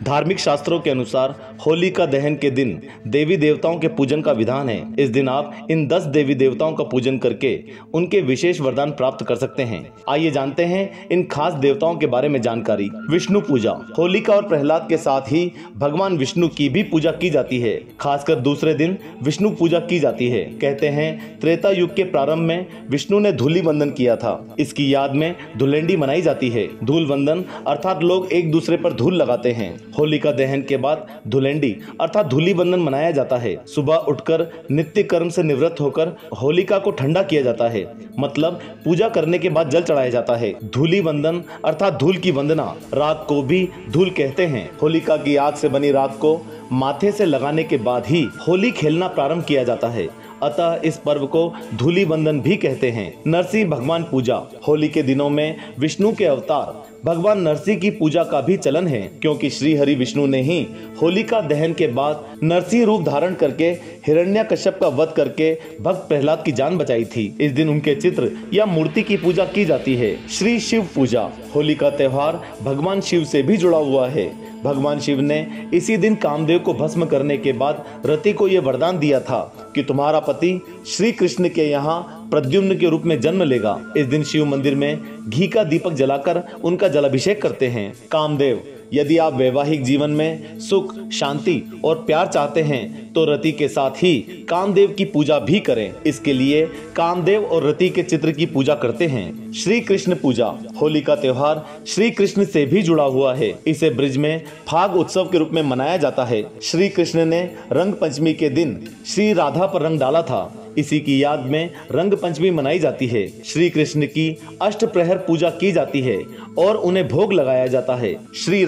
धार्मिक शास्त्रों के अनुसार होलिका दहन के दिन देवी देवताओं के पूजन का विधान है। इस दिन आप इन 10 देवी देवताओं का पूजन करके उनके विशेष वरदान प्राप्त कर सकते हैं। आइए जानते हैं इन खास देवताओं के बारे में जानकारी। विष्णु पूजा। होलिका और प्रहलाद के साथ ही भगवान विष्णु की भी पूजा की जाती है। खासकर दूसरे दिन विष्णु पूजा की जाती है। कहते हैं त्रेता युग के प्रारंभ में विष्णु ने धूलि वंदन किया था। इसकी याद में धुलेंडी मनाई जाती है। धूल वंदन अर्थात लोग एक दूसरे पर धूल लगाते हैं। होलिका दहन के बाद धुलेंडी अर्थात धूलि वंदन मनाया जाता है। सुबह उठकर नित्य कर्म से निवृत्त होकर होलिका को ठंडा किया जाता है, मतलब पूजा करने के बाद जल चढ़ाया जाता है। धूलि वंदन अर्थात धूल की वंदना। राख को भी धूल कहते हैं। होलिका की आग से बनी राख को माथे से लगाने के बाद ही होली खेलना प्रारंभ किया जाता है। अतः इस पर्व को धूलि वंदन भी कहते हैं। नरसिंह भगवान पूजा। होली के दिनों में विष्णु के अवतार भगवान नरसिंह की पूजा का भी चलन है, क्योंकि श्री हरि विष्णु ने ही होलिका दहन के बाद नरसिंह रूप धारण करके हिरण्यकश्यप का वध करके भक्त प्रहलाद की जान बचाई थी। इस दिन उनके चित्र या मूर्ति की पूजा की जाती है। श्री शिव पूजा। होली का त्योहार भगवान शिव से भी जुड़ा हुआ है। भगवान शिव ने इसी दिन कामदेव को भस्म करने के बाद रति को यह वरदान दिया था कि तुम्हारा पति श्री कृष्ण के यहाँ प्रद्युम्न के रूप में जन्म लेगा। इस दिन शिव मंदिर में घी का दीपक जलाकर उनका जलाभिषेक करते हैं। कामदेव। यदि आप वैवाहिक जीवन में सुख, शांति और प्यार चाहते हैं तो रति के साथ ही कामदेव की पूजा भी करें। इसके लिए कामदेव और रति के चित्र की पूजा करते हैं। श्री कृष्ण पूजा। होली का त्योहार श्री कृष्ण से भी जुड़ा हुआ है। इसे ब्रिज में फाग उत्सव के रूप में मनाया जाता है। श्री कृष्ण ने रंग पंचमी के दिन श्री राधा पर रंग डाला था। इसी की याद में रंग पंचमी मनाई जाती है। श्री कृष्ण की अष्ट प्रहर पूजा की जाती है और उन्हें भोग लगाया जाता है। श्री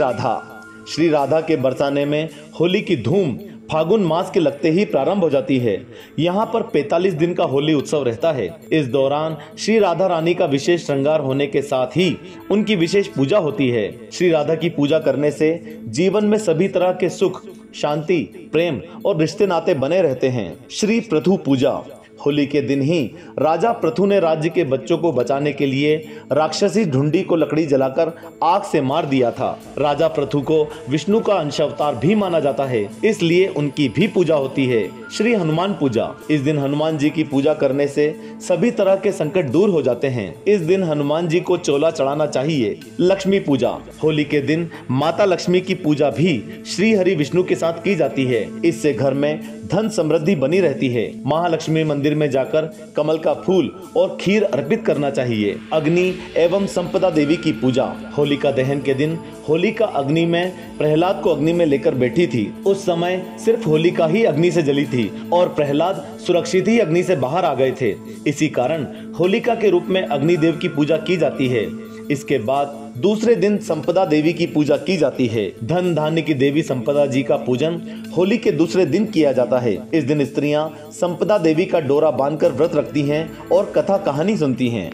राधा के बरसाने में होली की धूम फागुन मास के लगते ही प्रारंभ हो जाती है। यहाँ पर 45 दिन का होली उत्सव रहता है। इस दौरान श्री राधा रानी का विशेष श्रृंगार होने के साथ ही उनकी विशेष पूजा होती है। श्री राधा की पूजा करने से जीवन में सभी तरह के सुख, शांति, प्रेम और रिश्ते नाते बने रहते हैं। श्री पृथु पूजा। होली के दिन ही राजा पृथु ने राज्य के बच्चों को बचाने के लिए राक्षसी ढूंढी को लकड़ी जलाकर आग से मार दिया था। राजा पृथु को विष्णु का अंश अवतार भी माना जाता है, इसलिए उनकी भी पूजा होती है। श्री हनुमान पूजा। इस दिन हनुमान जी की पूजा करने से सभी तरह के संकट दूर हो जाते हैं। इस दिन हनुमान जी को चोला चढ़ाना चाहिए। लक्ष्मी पूजा। होली के दिन माता लक्ष्मी की पूजा भी श्री हरि विष्णु के साथ की जाती है। इससे घर में धन समृद्धि बनी रहती है। महालक्ष्मी मंदिर में जाकर कमल का फूल और खीर अर्पित करना चाहिए। अग्नि एवं संपदा देवी की पूजा। होलिका दहन के दिन होलिका अग्नि में प्रहलाद को अग्नि में लेकर बैठी थी। उस समय सिर्फ होलिका ही अग्नि से जली थी और प्रहलाद सुरक्षित ही अग्नि से बाहर आ गए थे। इसी कारण होलिका के रूप में अग्निदेव की पूजा की जाती है। इसके बाद दूसरे दिन संपदा देवी की पूजा की जाती है। धन धान्य की देवी संपदा जी का पूजन होली के दूसरे दिन किया जाता है। इस दिन स्त्रियां संपदा देवी का डोरा बांधकर व्रत रखती हैं और कथा कहानी सुनती हैं।